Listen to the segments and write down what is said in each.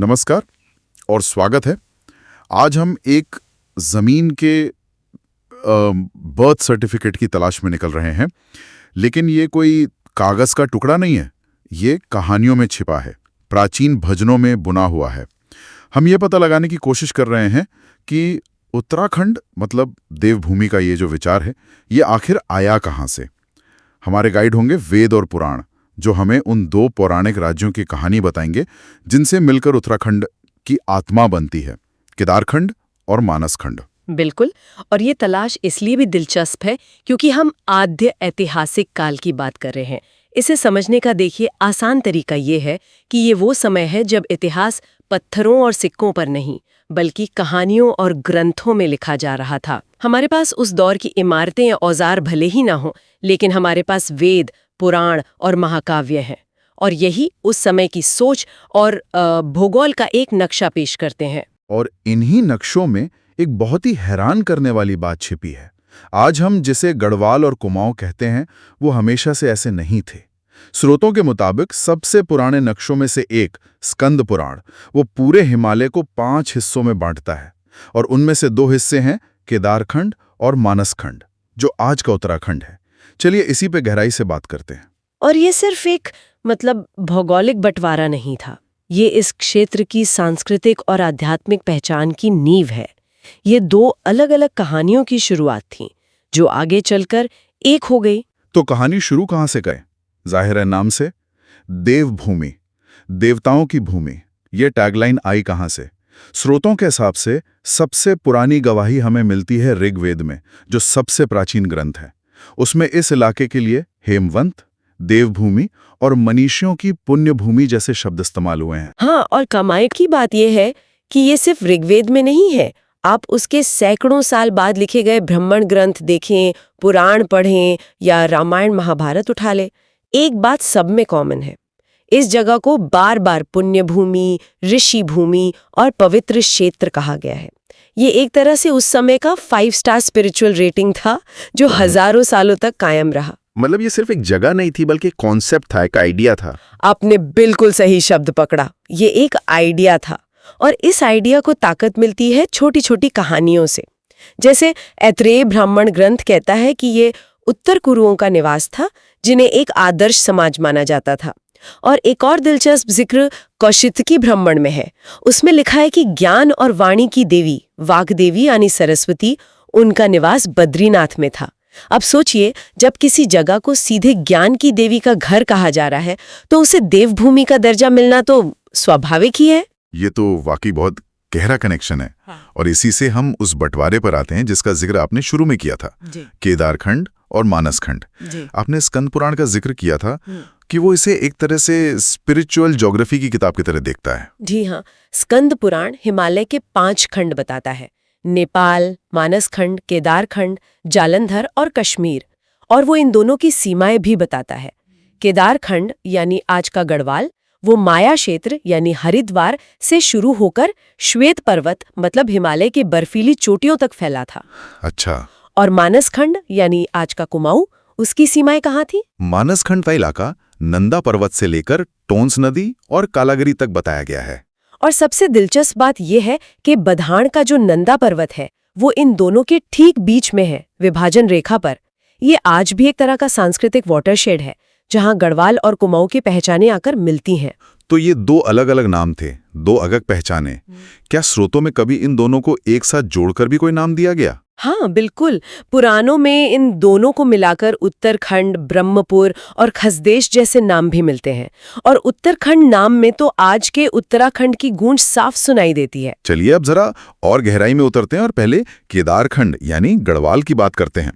नमस्कार और स्वागत है। आज हम एक ज़मीन के बर्थ सर्टिफिकेट की तलाश में निकल रहे हैं, लेकिन ये कोई कागज़ का टुकड़ा नहीं है, ये कहानियों में छिपा है, प्राचीन भजनों में बुना हुआ है। हम ये पता लगाने की कोशिश कर रहे हैं कि उत्तराखंड मतलब देवभूमि का ये जो विचार है, ये आखिर आया कहाँ से। हमारे गाइड होंगे वेद और पुराण, जो हमें उन दो पौराणिक राज्यों की कहानी बताएंगे जिनसे मिलकर उत्तराखंड की आत्मा बनती है, केदारखंड और मानसखंड। बिल्कुल। और ये तलाश इसलिए भी दिलचस्प है क्योंकि हम आद्य ऐतिहासिक काल की बात कर रहे हैं। इसे समझने का देखिए आसान तरीका ये है कि ये वो समय है जब इतिहास पत्थरों और सिक्कों पर नहीं बल्कि कहानियों और ग्रंथों में लिखा जा रहा था। हमारे पास उस दौर की इमारतें या औजार भले ही ना हो, लेकिन हमारे पास वेद, पुराण और महाकाव्य हैं, और यही उस समय की सोच और भूगोल का एक नक्शा पेश करते हैं। और इन्हीं नक्शों में एक बहुत ही हैरान करने वाली बात छिपी है। आज हम जिसे गढ़वाल और कुमाऊं कहते हैं, वो हमेशा से ऐसे नहीं थे। स्रोतों के मुताबिक सबसे पुराने नक्शों में से एक स्कंद पुराण, वो पूरे हिमालय को 5 हिस्सों में बांटता है, और उनमें से 2 हिस्से हैं केदारखंड और मानसखंड, जो आज का उत्तराखंड है। चलिए इसी पे गहराई से बात करते हैं। और ये सिर्फ एक भौगोलिक बंटवारा नहीं था, ये इस क्षेत्र की सांस्कृतिक और आध्यात्मिक पहचान की नींव है। ये 2 अलग-अलग कहानियों की शुरुआत थी, जो आगे चलकर एक हो गई। तो कहानी शुरू कहाँ से गए? जाहिर है नाम से, देवभूमि, देवताओं की भूमि। ये टैगलाइन आई कहाँ से? स्रोतों के हिसाब से सबसे पुरानी गवाही हमें मिलती है ऋग्वेद में, जो सबसे प्राचीन ग्रंथ है। उसमें इस इलाके के लिए हेमवंत, देवभूमि और मनीषियों की पुण्य भूमि जैसे शब्द इस्तेमाल हुए हैं। हाँ, और कमाल की बात यह है कि ये सिर्फ ऋग्वेद में नहीं है। आप उसके सैकड़ों साल बाद लिखे गए ब्राह्मण ग्रंथ देखें, पुराण पढ़ें या रामायण महाभारत उठा लें, एक बात सब में कॉमन है। इस जगह को बार बार पुण्य भूमि, ऋषि भूमि और पवित्र क्षेत्र कहा गया है। ये एक तरह से उस समय का 5 स्टार स्पिरिचुअल रेटिंग था, जो हजारों सालों तक कायम रहा। मतलब ये सिर्फ एक जगह नहीं थी, बल्कि कॉन्सेप्ट था, एक आइडिया था। आपने बिल्कुल सही शब्द पकड़ा, ये एक आइडिया था, और इस आइडिया को ताकत मिलती है छोटी छोटी कहानियों से। जैसे ऐत्रेय ब्राह्मण ग्रंथ कहता है कि ये उत्तर कुरुओं का निवास था, जिन्हें एक आदर्श समाज माना जाता था। और एक और दिलचस्प जिक्र कौशितकी ब्राह्मण में है। उसमें लिखा है कि ज्ञान और वाणी की देवी वाग्देवी यानी सरस्वती, उनका निवास बद्रीनाथ में था। अब सोचिए, जब किसी जगह को सीधे ज्ञान की देवी का घर कहा जा रहा है, तो उसे देवभूमि का दर्जा मिलना तो स्वाभाविक ही है। ये तो वाकई बहुत गहरा कनेक्शन है। हाँ। और इसी से हम उस बंटवारे पर आते हैं जिसका जिक्र आपने शुरू में किया था, केदारखंड और मानसखंड। आपने स्कंद पुराण का जिक्र किया था कि वो इसे एक तरह से स्पिरिचुअल ज्योग्राफी की किताब की तरह देखता है। जी हाँ, स्कंद पुराण हिमालय के 5 खंड बताता है: नेपाल, मानसखंड, केदारखंड, जालंधर और कश्मीर। और वो इन दोनों की सीमाएं भी बताता है। केदारखंड यानी आज का गढ़वाल, वो माया क्षेत्र यानी हरिद्वार से शुरू होकर श्वेत पर्वत मतलब हिमालय की बर्फीली चोटियों तक फैला था। अच्छा। और मानसखंड यानी आज का कुमाऊं, उसकी सीमाएं कहाँ थी? मानसखंड का इलाका नंदा पर्वत से लेकर टोंस नदी और कालागरी तक बताया गया है। और सबसे दिलचस्प बात यह है कि बधाण का जो नंदा पर्वत है, वो इन दोनों के ठीक बीच में है, विभाजन रेखा पर। ये आज भी एक तरह का सांस्कृतिक वाटरशेड है, जहां गढ़वाल और कुमाऊं की पहचानें आकर मिलती हैं। तो ये 2 अलग-अलग नाम थे, 2 अलग पहचानें। क्या स्रोतों में कभी इन दोनों को एक साथ जोड़कर भी कोई नाम दिया गया? हाँ बिल्कुल, पुराणों में इन दोनों को मिलाकर उत्तरखंड, ब्रह्मपुर और खसदेश जैसे नाम भी मिलते हैं। और उत्तरखंड नाम में तो आज के उत्तराखंड की गूंज साफ सुनाई देती है। चलिए अब जरा और गहराई में उतरते हैं और पहले केदारखंड यानी गढ़वाल की बात करते हैं।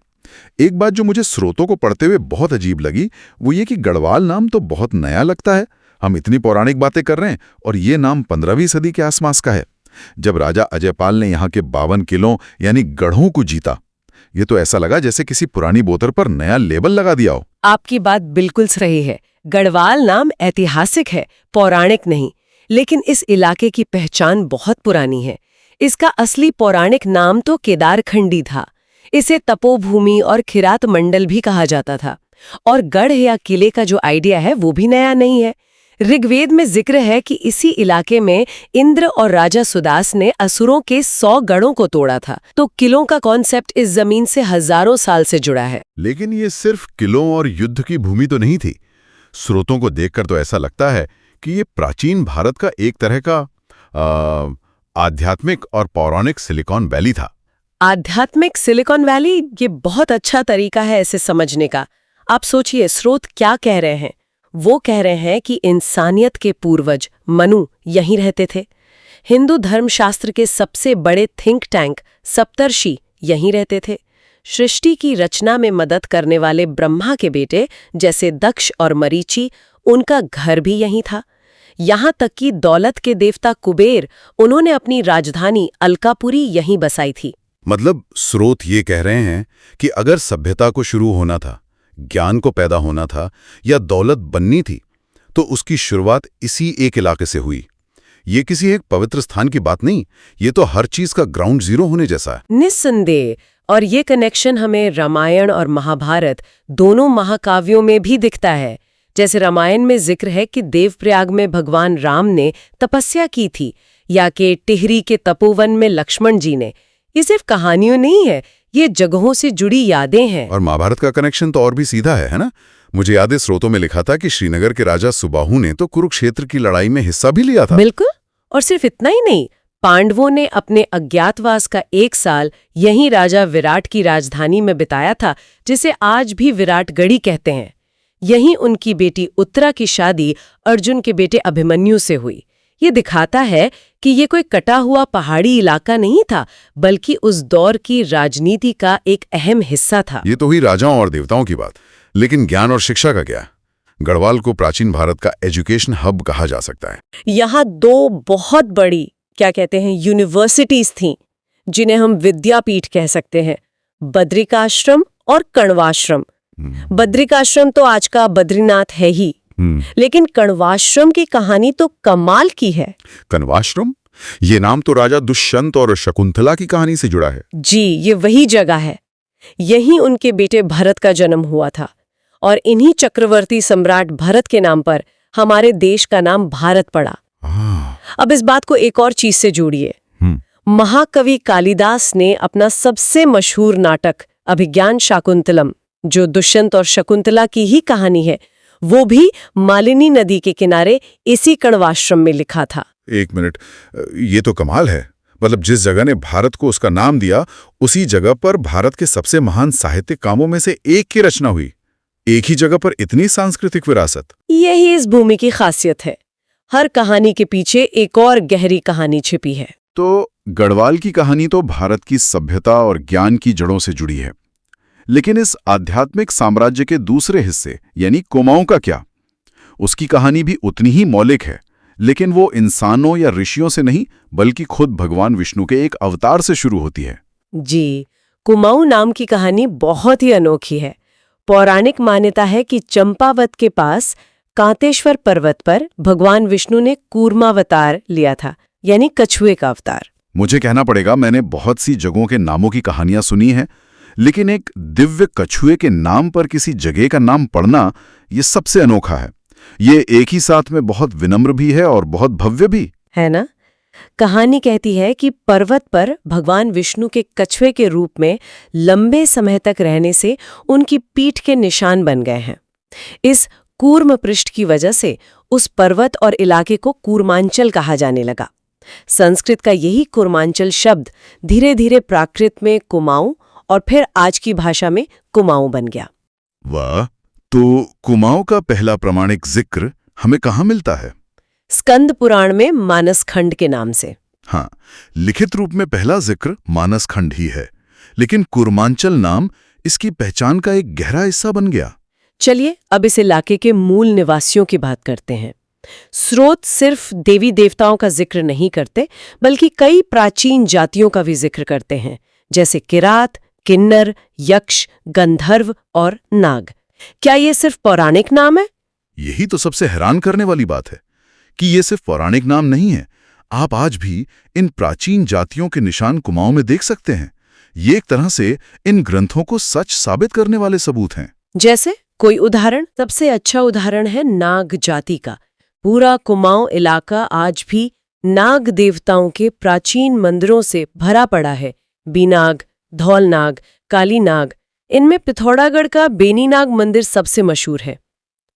एक बात जो मुझे स्रोतों को पढ़ते हुए बहुत अजीब लगी, वो ये कि गढ़वाल नाम तो बहुत नया लगता है। हम इतनी पौराणिक बातें कर रहे हैं और ये नाम 15वीं सदी के आसपास का है, जब राजा अजयपाल ने यहाँ के 52 किलों यानी गढ़ों को जीता। ये तो ऐसा लगा जैसे किसी पुरानी बोतल पर नया लेबल लगा दिया हो। आपकी बात बिल्कुल सही है। गढ़वाल नाम ऐतिहासिक है, पौराणिक नहीं। लेकिन इस इलाके की पहचान बहुत पुरानी है। इसका असली पौराणिक नाम तो केदारखंडी था। इसे तपोभूमि और खिरात मंडल भी कहा जाता था। और गढ़ या किले का जो आइडिया है, वो भी नया नहीं है। ऋग्वेद में जिक्र है कि इसी इलाके में इंद्र और राजा सुदास ने असुरों के 100 गढ़ों को तोड़ा था। तो किलों का कॉन्सेप्ट इस जमीन से हजारों साल से जुड़ा है। लेकिन ये सिर्फ किलों और युद्ध की भूमि तो नहीं थी। स्रोतों को देखकर तो ऐसा लगता है कि ये प्राचीन भारत का एक तरह का आध्यात्मिक और पौराणिक सिलिकॉन वैली था। आध्यात्मिक सिलिकॉन वैली, ये बहुत अच्छा तरीका है इसे समझने का। आप सोचिए, स्रोत क्या कह रहे हैं? वो कह रहे हैं कि इंसानियत के पूर्वज मनु यहीं रहते थे। हिंदू धर्मशास्त्र के सबसे बड़े थिंक टैंक सप्तर्षि यहीं रहते थे। सृष्टि की रचना में मदद करने वाले ब्रह्मा के बेटे जैसे दक्ष और मरीचि, उनका घर भी यहीं था। यहाँ तक कि दौलत के देवता कुबेर, उन्होंने अपनी राजधानी अलकापुरी यहीं बसाई थी। मतलब स्रोत ये कह रहे हैं कि अगर सभ्यता को शुरू होना था, ज्ञान को पैदा होना था या दौलत बननी थी, तो उसकी शुरुआत इसी एक इलाके से हुई। ये किसी एक पवित्र स्थान की बात नहीं, ये तो हर चीज का ग्राउंड जीरो होने जैसा है। निस्संदेह। और ये कनेक्शन हमें रामायण और महाभारत दोनों महाकाव्यों में भी दिखता है। जैसे रामायण में जिक्र है कि देवप्रयाग में भगवान राम ने तपस्या की थी, या कि टिहरी के तपोवन में लक्ष्मण जी ने। ये सिर्फ कहानियों नहीं है, ये जगहों से जुड़ी यादें हैं। और महाभारत का कनेक्शन तो और भी सीधा है ना? मुझे याद है स्रोतों में लिखा था कि श्रीनगर के राजा सुबाहु ने तो कुरुक्षेत्र की लड़ाई में हिस्सा भी लिया था। बिल्कुल। और सिर्फ इतना ही नहीं, पांडवों ने अपने अज्ञातवास का 1 साल यहीं राजा विराट की राजधानी में बिताया था, जिसे आज भी विराटगढ़ी कहते हैं। यहीं उनकी बेटी उत्तरा की शादी अर्जुन के बेटे अभिमन्यु से हुई। ये दिखाता है कि ये कोई कटा हुआ पहाड़ी इलाका नहीं था, बल्कि उस दौर की राजनीति का एक अहम हिस्सा था। ये तो हुई राजाओं और देवताओं की बात, लेकिन ज्ञान और शिक्षा का क्या? गढ़वाल को प्राचीन भारत का एजुकेशन हब कहा जा सकता है। यहाँ 2 बहुत बड़ी यूनिवर्सिटीज थीं, जिन्हें हम विद्यापीठ कह सकते हैं, बद्रिकाश्रम और कण्वाश्रम। बद्रिकाश्रम तो आज का बद्रीनाथ है ही, लेकिन कण्वाश्रम की कहानी तो कमाल की है। कण्वाश्रम? ये नाम तो राजा दुष्यंत और शकुंतला की कहानी से जुड़ा है। जी, ये वही जगह है। यहीं उनके बेटे भरत का जन्म हुआ था, और इन्हीं चक्रवर्ती सम्राट भरत के नाम पर हमारे देश का नाम भारत पड़ा। अब इस बात को एक और चीज से जोड़िए। महाकवि कालिदास ने अपना सबसे मशहूर नाटक अभिज्ञान शाकुंतलम, जो दुष्यंत और शकुंतला की ही कहानी है, वो भी मालिनी नदी के किनारे इसी कण्वाश्रम में लिखा था। एक मिनट, ये तो कमाल है। मतलब जिस जगह ने भारत को उसका नाम दिया, उसी जगह पर भारत के सबसे महान साहित्यिक कामों में से एक की रचना हुई। एक ही जगह पर इतनी सांस्कृतिक विरासत। यही इस भूमि की खासियत है। हर कहानी के पीछे एक और गहरी कहानी छिपी है। तो गढ़वाल की कहानी तो भारत की सभ्यता और ज्ञान की जड़ों से जुड़ी है, लेकिन इस आध्यात्मिक साम्राज्य के दूसरे हिस्से यानी कुमाऊं का क्या? उसकी कहानी भी उतनी ही मौलिक है, लेकिन वो इंसानों या ऋषियों से नहीं, बल्कि खुद भगवान विष्णु के एक अवतार से शुरू होती है। जी, कुमाऊं नाम की कहानी बहुत ही अनोखी है। पौराणिक मान्यता है कि चंपावत के पास कांतेश्वर पर्वत पर भगवान विष्णु ने कूर्मावतार लिया था, यानी कछुए का अवतार। मुझे कहना पड़ेगा, मैंने बहुत सी जगहों के नामों की कहानियां सुनी हैं, लेकिन एक दिव्य कछुए के नाम पर किसी जगह का नाम पढ़ना, ये सबसे अनोखा है। ये एक ही साथ में बहुत विनम्र भी है और बहुत भव्य भी है ना? कहानी कहती है कि पर्वत पर भगवान विष्णु के कछुए के रूप में लंबे समय तक रहने से उनकी पीठ के निशान बन गए हैं। इस कूर्म पृष्ठ की वजह से उस पर्वत और इलाके को कूर्मांचल कहा जाने लगा। संस्कृत का यही कूर्मांचल शब्द धीरे धीरे प्राकृत में कुमाऊं और फिर आज की भाषा में कुमाऊं बन गया। वाह! तो कुमाऊं का पहला प्रमाणिक जिक्र हमें कहाँ मिलता है? स्कंद पुराण में मानस खंड के नाम से। हाँ, लिखित रूप में पहला जिक्र मानस खंड ही है, लेकिन कूर्मांचल नाम इसकी पहचान का एक गहरा हिस्सा बन गया। चलिए अब इस इलाके के मूल निवासियों की बात करते हैं। स्रोत सिर्फ देवी देवताओं का जिक्र नहीं करते, बल्कि कई प्राचीन जातियों का भी जिक्र करते हैं, जैसे किरात, किन्नर, यक्ष, गंधर्व और नाग। क्या ये सिर्फ पौराणिक नाम है? यही तो सबसे हैरान करने वाली बात है कि ये सिर्फ पौराणिक नाम नहीं है। आप आज भी इन प्राचीन जातियों के निशान कुमाऊं में देख सकते हैं। ये एक तरह से इन ग्रंथों को सच साबित करने वाले सबूत हैं। जैसे कोई उदाहरण? सबसे अच्छा उदाहरण है नाग जाति का। पूरा कुमाऊं इलाका आज भी नाग देवताओं के प्राचीन मंदिरों से भरा पड़ा है। बीनाग, धौलनाग, कालीनाग, इनमें पिथौरागढ़ का बेनीनाग मंदिर सबसे मशहूर है।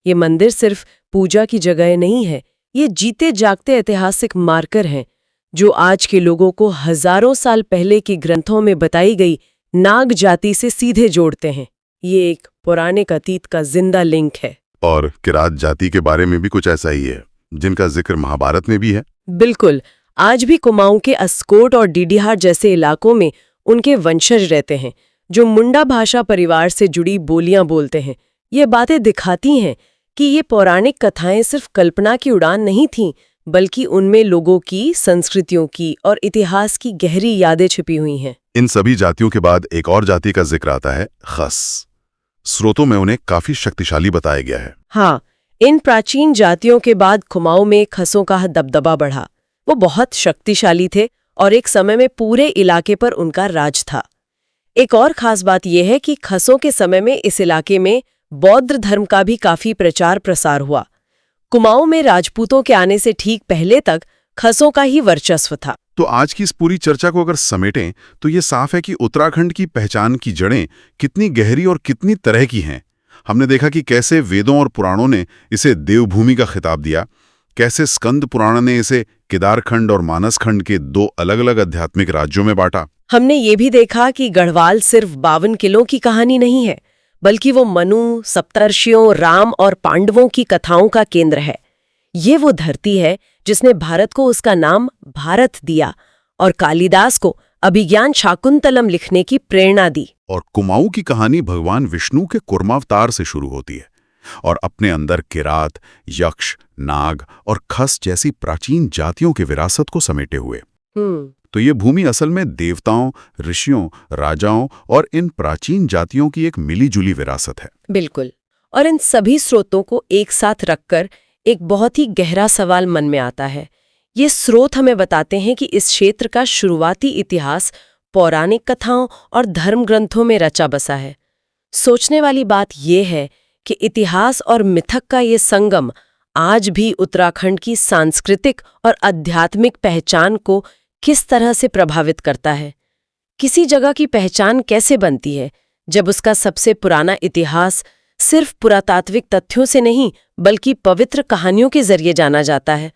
ये मंदिर सिर्फ पूजा की जगह नहीं है, ये जीते जागते ऐतिहासिक मार्कर हैं जो आज के लोगों को हजारों साल पहले की ग्रंथों में बताई गई नाग जाति से सीधे जोड़ते हैं। ये एक पौराणिक अतीत का जिंदा लिंक है। और किरात जाति के बारे में भी कुछ ऐसा ही है, जिनका जिक्र महाभारत में भी है। बिल्कुल, आज भी कुमाऊं के अस्कोट और डीडीहार जैसे इलाकों में उनके वंशज रहते हैं जो मुंडा भाषा परिवार से जुड़ी बोलियां बोलते हैं। ये बातें दिखाती हैं कि ये पौराणिक कथाएं सिर्फ कल्पना की उड़ान नहीं थीं, बल्कि उनमें लोगों की, संस्कृतियों की और इतिहास की गहरी यादें छिपी हुई हैं। इन सभी जातियों के बाद एक और जाति का जिक्र आता है, खस। स्रोतों में उन्हें काफी शक्तिशाली बताया गया है। हाँ, इन प्राचीन जातियों के बाद कुमाऊं में खसों का दबदबा बढ़ा। वो बहुत शक्तिशाली थे और एक समय में पूरे इलाके पर उनका राज था। एक और खास बात यह है कि खसों के समय में इस इलाके में बौद्ध धर्म का भी काफी प्रचार प्रसार हुआ। कुमाऊं में राजपूतों के आने से ठीक पहले तक खसों का ही वर्चस्व था। तो आज की इस पूरी चर्चा को अगर समेटें तो ये साफ है कि उत्तराखंड की पहचान की जड़ें कितनी गहरी और कितनी तरह की हैं। हमने देखा कि कैसे वेदों और पुराणों ने इसे देवभूमि का खिताब दिया, कैसे स्कंद पुराण ने इसे केदारखंड और मानसखंड के दो अलग-अलग आध्यात्मिक राज्यों में बांटा। हमने ये भी देखा कि गढ़वाल सिर्फ 52 किलों की कहानी नहीं है, बल्कि वो मनु, सप्तर्षियों, राम और पांडवों की कथाओं का केंद्र है। ये वो धरती है जिसने भारत को उसका नाम भारत दिया और कालिदास को अभिज्ञान शाकुंतलम लिखने की प्रेरणा दी। और कुमाऊं की कहानी भगवान विष्णु के कूर्मावतार से शुरू होती है और अपने अंदर किरात, यक्ष, नाग और खस जैसी प्राचीन जातियों की विरासत को समेटे हुए। तो ये भूमि असल में देवताओं, ऋषियों, राजाओं और इन प्राचीन जातियों की एक मिलीजुली विरासत है। बिल्कुल। और इन सभी स्रोतों को एक साथ रखकर एक बहुत ही गहरा सवाल मन में आता है। ये स्रोत हमें बताते हैं कि इस क्षेत्र का शुरुआती इतिहास पौराणिक कथाओं और धर्म ग्रंथों में रचा बसा है। सोचने वाली बात यह है कि इतिहास और मिथक का ये संगम आज भी उत्तराखंड की सांस्कृतिक और आध्यात्मिक पहचान को किस तरह से प्रभावित करता है। किसी जगह की पहचान कैसे बनती है जब उसका सबसे पुराना इतिहास सिर्फ पुरातात्विक तथ्यों से नहीं बल्कि पवित्र कहानियों के जरिए जाना जाता है।